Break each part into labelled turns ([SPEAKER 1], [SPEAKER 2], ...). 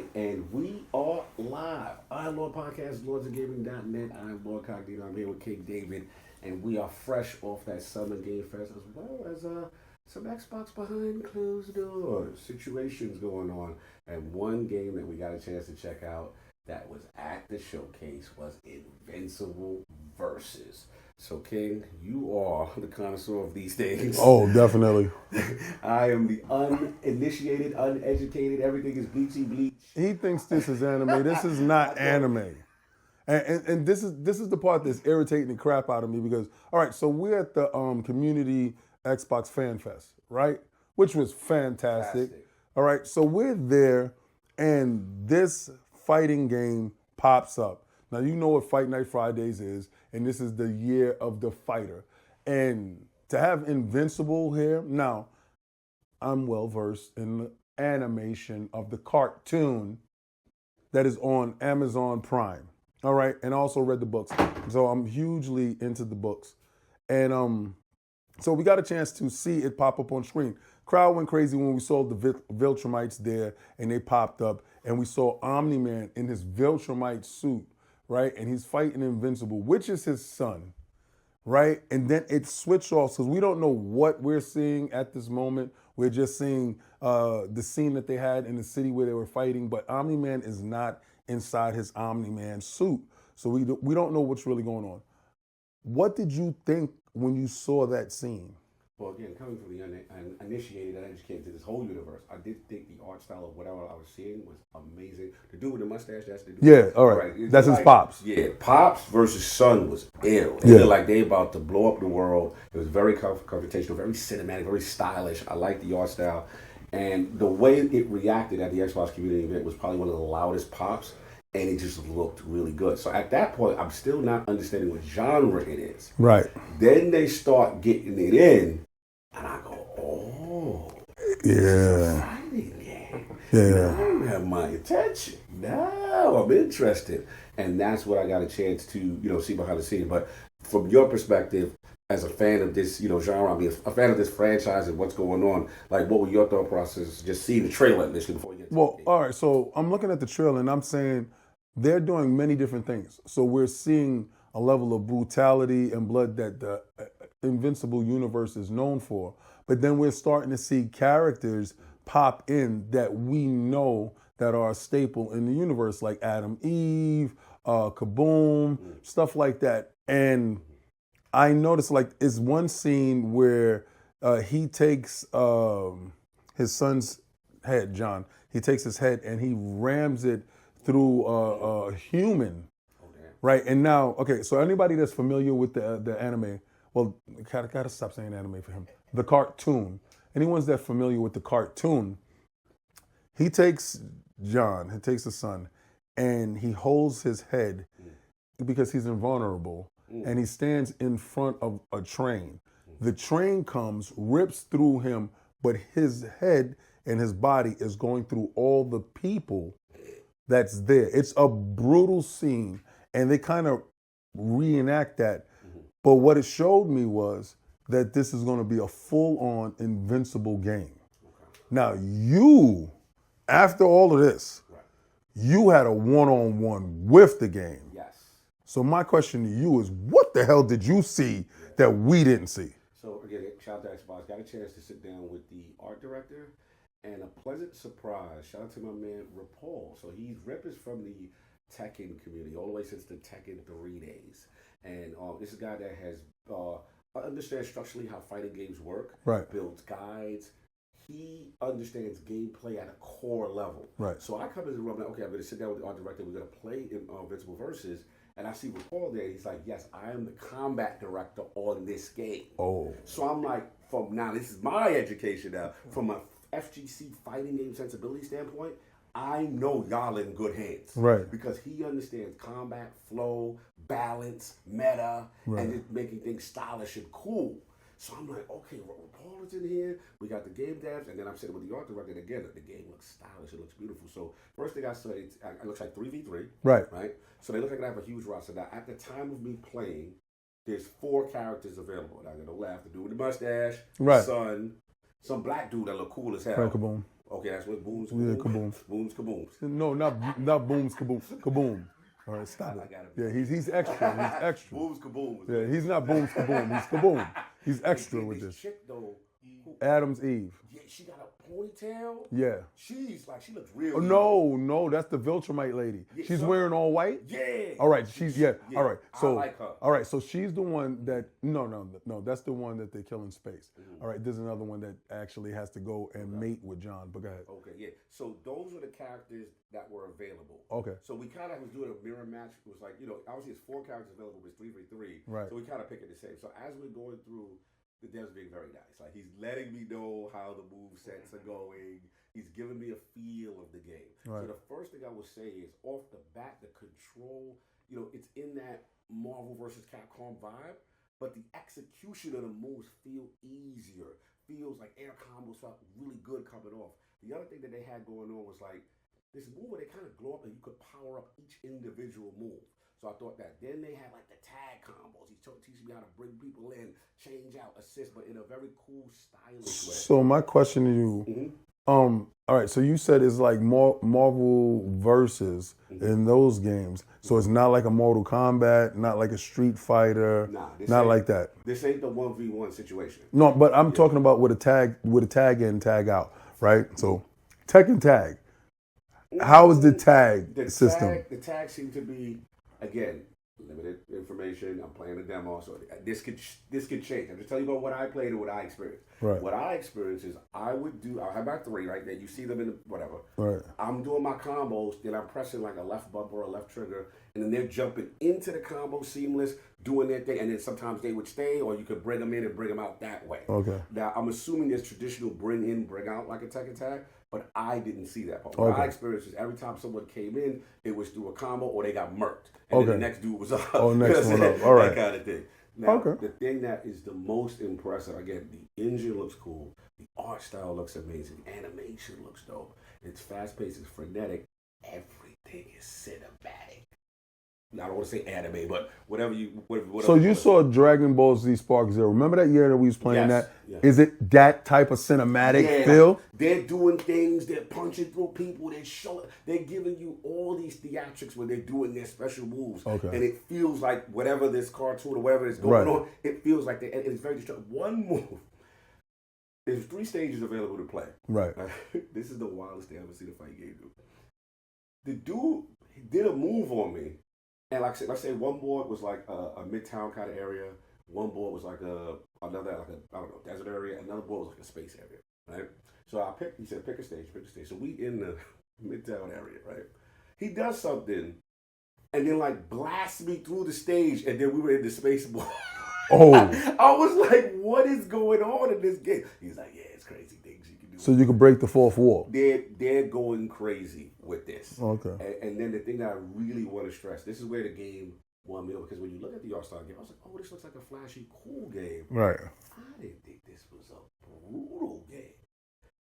[SPEAKER 1] right, and we are live. I'm Lord Podcast, LordsofGaming.net. I'm Lord Cognito. I'm here with King David, and we are fresh off that Summer Game Fest as well as some Xbox behind closed doors situations going on. And one game that we got a chance to check out that was at the showcase was Invincible Versus. So, King, you are the connoisseur of these things.
[SPEAKER 2] Oh, definitely.
[SPEAKER 1] I am the uninitiated, uneducated. Everything is bleachy bleach.
[SPEAKER 2] He thinks this is anime. This is not anime. And this is the part that's irritating the crap out of me because, all right, so we're at the community Xbox Fan Fest, right? Which was fantastic. All right, so we're there and this fighting game pops up. Now, you know what Fight Night Fridays is, and this is the year of the fighter. And to have Invincible here, now, I'm well versed in the animation of the cartoon that is on Amazon Prime. All right, and I also read the books. So I'm hugely into the books. And so we got a chance to see it pop up on screen. Crowd went crazy when we saw the Viltrumites there and they popped up and we saw Omni-Man in his Viltrumite suit, right? And he's fighting Invincible, which is his son, right? And then it switched off because we don't know what we're seeing at this moment. We're just seeing the scene that they had in the city where they were fighting, but Omni-Man is not inside his Omni-Man suit. So we don't know what's really going on. What did you think when you saw that scene?
[SPEAKER 1] Well, again, coming from the uninitiated and educated to this whole universe, I did think the art style of whatever I was seeing was amazing. The dude with the mustache, that's the dude.
[SPEAKER 2] Yeah, all right. That's like, his Pops.
[SPEAKER 1] Yeah, Pops versus Son was ill. It looked like they about to blow up the world. It was very confrontational, very cinematic, very stylish. I like the art style. And the way it reacted at the Xbox community event was probably one of the loudest pops. And it just looked really good. So at that point, I'm still not understanding what genre it is.
[SPEAKER 2] Right.
[SPEAKER 1] Then they start getting it in, and I go, oh,
[SPEAKER 2] yeah,
[SPEAKER 1] this is a fighting game.
[SPEAKER 2] Yeah.
[SPEAKER 1] Now you have my attention. Now I'm interested. And that's what I got a chance to, see behind the scenes. But from your perspective, as a fan of this, genre, I mean, a fan of this franchise and what's going on, like, what were your thought process just seeing the trailer initially before you get to the game?
[SPEAKER 2] All right, so I'm looking at the trailer and I'm saying, they're doing many different things. So we're seeing a level of brutality and blood that the Invincible universe is known for. But then we're starting to see characters pop in that we know that are a staple in the universe, like Adam, Eve, Kaboom, stuff like that. And I noticed, like, it's one scene where he takes his son's head, John. He takes his head and he rams it through a human, right? And now, okay, so anybody that's familiar with the anime, well, gotta stop saying anime for him. The cartoon. Anyone's that familiar with the cartoon, he takes John, he takes the son, and he holds his head because he's invulnerable, and he stands in front of a train. The train comes, rips through him, but his head and his body is going through all the people that's there. It's a brutal scene, and they kind of reenact that. But what it showed me was that this is going to be a full-on Invincible game. Now, you, after all of this, you had a one-on-one with the game.
[SPEAKER 1] Yes.
[SPEAKER 2] So my question to you is, what the hell did you see that we didn't see?
[SPEAKER 1] So again, shout out to Xbox. Got a chance to sit down with the art director. And a pleasant surprise. Shout out to my man, Rapol. So Rip is from the Tekken community, all the way since the Tekken 3 days. And this is a guy that has understands structurally how fighting games work.
[SPEAKER 2] Right.
[SPEAKER 1] Builds guides. He understands gameplay at a core level.
[SPEAKER 2] Right.
[SPEAKER 1] So I come into the room, like, okay, I'm going to sit down with the art director. We're going to play Invincible Versus. And I see Rapol there. He's like, yes, I am the combat director on this game.
[SPEAKER 2] Oh.
[SPEAKER 1] So I'm like, this is my education now. From a FGC fighting game sensibility standpoint, I know y'all in good hands.
[SPEAKER 2] Right.
[SPEAKER 1] Because he understands combat, flow, balance, meta, and just making things stylish and cool. So I'm like, okay, Paul is in here. We got the game devs, and then I'm sitting with the art director. And again, the game looks stylish. It looks beautiful. So first thing I saw, it looks like 3v3.
[SPEAKER 2] Right.
[SPEAKER 1] So they look like they have a huge roster. Now, at the time of me playing, there's 4 characters available. Now, I'm going to laugh. The dude with the mustache,
[SPEAKER 2] right.
[SPEAKER 1] Son, some black dude that look cool as hell.
[SPEAKER 2] Kaboom.
[SPEAKER 1] Okay, that's what booms.
[SPEAKER 2] Yeah, kaboom.
[SPEAKER 1] Booms, kabooms.
[SPEAKER 2] No, not booms, kaboom, kaboom. All right, stop it. Yeah, he's extra. He's extra.
[SPEAKER 1] Booms, kabooms.
[SPEAKER 2] Yeah, he's not booms, kaboom. He's kaboom. He's extra with this.
[SPEAKER 1] Chick though,
[SPEAKER 2] Adam's Eve.
[SPEAKER 1] yeah, she got a ponytail.
[SPEAKER 2] Yeah.
[SPEAKER 1] She looks real.
[SPEAKER 2] Oh, no, that's the Viltrumite lady.
[SPEAKER 1] Yeah,
[SPEAKER 2] She's wearing all white?
[SPEAKER 1] Yeah.
[SPEAKER 2] All right, all right. So,
[SPEAKER 1] I like her.
[SPEAKER 2] All right, so she's the one that, no, that's the one that they kill in space. All right, there's another one that actually has to go and mate with John, but go ahead.
[SPEAKER 1] Okay, yeah. So those are the characters that were available.
[SPEAKER 2] Okay.
[SPEAKER 1] So we kind of was doing a mirror match. It was like, obviously it's 4 characters available, but it's 3v3.
[SPEAKER 2] Right.
[SPEAKER 1] So we kind of pick it the same. So as we're going through, the dev's being very nice. Like, he's letting me know how the move sets are going. He's giving me a feel of the game.
[SPEAKER 2] Right.
[SPEAKER 1] So the first thing I would say is, off the bat, the control, it's in that Marvel versus Capcom vibe, but the execution of the moves feel easier. Feels like air combos felt really good coming off. The other thing that they had going on was like this move where they kind of glow up and you could power up each individual move. So I thought that. Then they had like the tag combos. He's teaching me how to bring people in, change out, assist, but in a very cool, stylish way.
[SPEAKER 2] So my question to you, all right, so you said it's like Marvel versus in those games. So it's not like a Mortal Kombat, not like a Street Fighter, not like that.
[SPEAKER 1] This ain't the 1v1 situation.
[SPEAKER 2] No, but I'm talking about with a tag in, tag out, right? So Tekken tag. How is the tag system?
[SPEAKER 1] The tag seemed to be, again, limited information. I'm playing a demo, so this could change. I'm just telling you about what I played and what I experienced.
[SPEAKER 2] Right.
[SPEAKER 1] What I experienced is I'll have my 3, right? That you see them in the whatever.
[SPEAKER 2] Right.
[SPEAKER 1] I'm doing my combos, then I'm pressing like a left bumper or a left trigger, and then they're jumping into the combo seamless, doing their thing, and then sometimes they would stay, or you could bring them in and bring them out that way.
[SPEAKER 2] Okay.
[SPEAKER 1] Now, I'm assuming there's traditional bring in, bring out like a Tekken tag, but I didn't see that part. What I experienced is every time someone came in, it was through a combo or they got murked. And then the next dude was up.
[SPEAKER 2] Oh, next one up. All right.
[SPEAKER 1] That kind of thing. Now, the thing that is the most impressive, again, the engine looks cool. The art style looks amazing. Animation looks dope. It's fast-paced. It's frenetic. Everything is cinematic. I don't want to say anime, but whatever you...
[SPEAKER 2] So you saw Dragon Ball Z Spark Zero. Remember that year that we was playing that?
[SPEAKER 1] Yes.
[SPEAKER 2] Is it that type of cinematic feel?
[SPEAKER 1] They're doing things. They're punching through people. They're giving you all these theatrics where they're doing their special moves.
[SPEAKER 2] Okay.
[SPEAKER 1] And it feels like whatever this cartoon or whatever is going on, it feels like it's very destructive. One move. There's 3 stages available to play.
[SPEAKER 2] Right.
[SPEAKER 1] This is the wildest thing I've ever seen a fight game do. The dude did a move on me. And like let's say one board was like a midtown kind of area. One board was like another desert area. Another board was like a space area, right? So he said, pick a stage. So we in the midtown area, right? He does something and then like blasts me through the stage and then we were in the space board.
[SPEAKER 2] Oh.
[SPEAKER 1] I was like, what is going on in this game? He's like, yeah, it's crazy things you can do.
[SPEAKER 2] So you can break the 4th wall.
[SPEAKER 1] They're going crazy with this.
[SPEAKER 2] Okay.
[SPEAKER 1] And then the thing that I really want to stress, this is where the game won me over, because when you look at the All-Star game, I was like, oh, this looks like a flashy, cool game.
[SPEAKER 2] Right.
[SPEAKER 1] I didn't think this was a brutal game.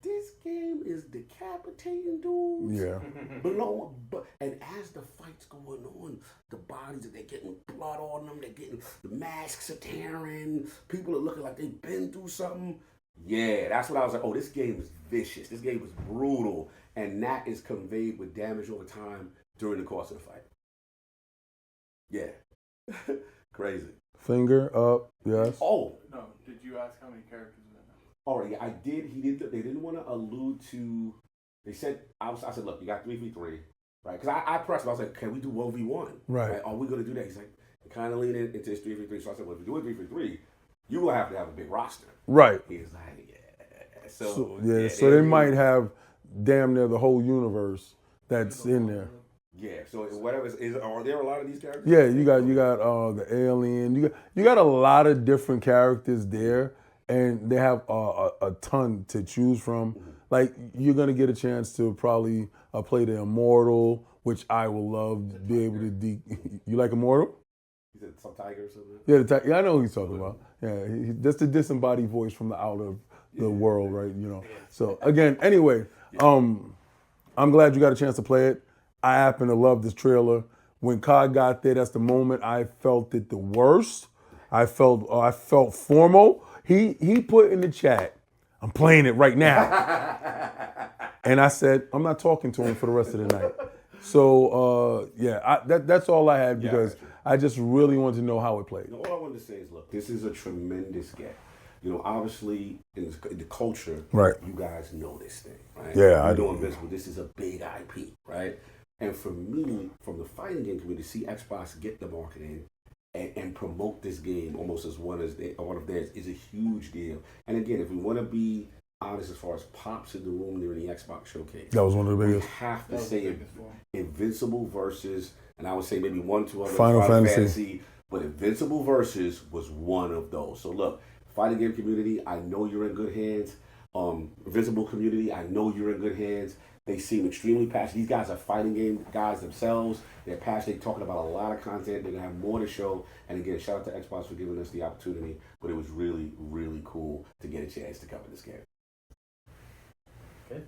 [SPEAKER 1] This game is decapitating dudes.
[SPEAKER 2] Yeah.
[SPEAKER 1] And as the fight's going on, the bodies, they're getting blood on them, the masks are tearing, people are looking like they've been through something. Yeah, that's what I was like, oh, this game is vicious. This game is brutal. And that is conveyed with damage over time during the course of the fight. Yeah. Crazy.
[SPEAKER 2] Finger up, yes.
[SPEAKER 1] Oh.
[SPEAKER 3] No, did you ask how many characters are in there?
[SPEAKER 1] All right, yeah, I did. They didn't want to allude to, they said, I said, look, you got 3v3, right? Because I pressed him. I was like, can we do 1v1?
[SPEAKER 2] Right.
[SPEAKER 1] Are we going to do that? He's like, kind of leaning into this 3v3. So I said, well, if we do it 3v3, you will have to have a big roster.
[SPEAKER 2] Right.
[SPEAKER 1] He's like, yeah.
[SPEAKER 2] So they might have damn near the whole universe that's in there.
[SPEAKER 1] Yeah. So whatever are there a lot of these characters?
[SPEAKER 2] Yeah, you got the alien. You got a lot of different characters there, and they have a ton to choose from. Mm-hmm. Like you're gonna get a chance to probably play the Immortal, which I will love to be able to. You like Immortal?
[SPEAKER 1] He said some tiger or something.
[SPEAKER 2] Yeah, I know who he's talking about. Yeah, that's the disembodied voice from the outer the world, right? You know. So again, anyway, I'm glad you got a chance to play it. I happen to love this trailer. When COD got there, that's the moment I felt it the worst. I felt formal. He put in the chat, I'm playing it right now. And I said, I'm not talking to him for the rest of the night. So, that's all I had because I just really wanted to know how it played.
[SPEAKER 1] All I wanted to say is, look, this is a tremendous game. You know, obviously, in the culture,
[SPEAKER 2] right?
[SPEAKER 1] You guys know this thing, right?
[SPEAKER 2] Yeah,
[SPEAKER 1] I know Invincible. This is a big IP, right? And for me, from the fighting game community, to see Xbox get the marketing and promote this game almost as one of theirs is a huge deal. And again, if we want to be honest as far as pops in the room during the Xbox showcase,
[SPEAKER 2] that was one of the biggest.
[SPEAKER 1] We have to say Invincible versus, and I would say maybe 1, 2 other
[SPEAKER 2] Final Fantasy.
[SPEAKER 1] But Invincible versus was one of those. So look, fighting game community, I know you're in good hands. Invincible community, I know you're in good hands. They seem extremely passionate. These guys are fighting game guys themselves. They're passionate, talking about a lot of content. They're going to have more to show. And again, shout out to Xbox for giving us the opportunity. But it was really, really cool to get a chance to cover this game.
[SPEAKER 4] Okay.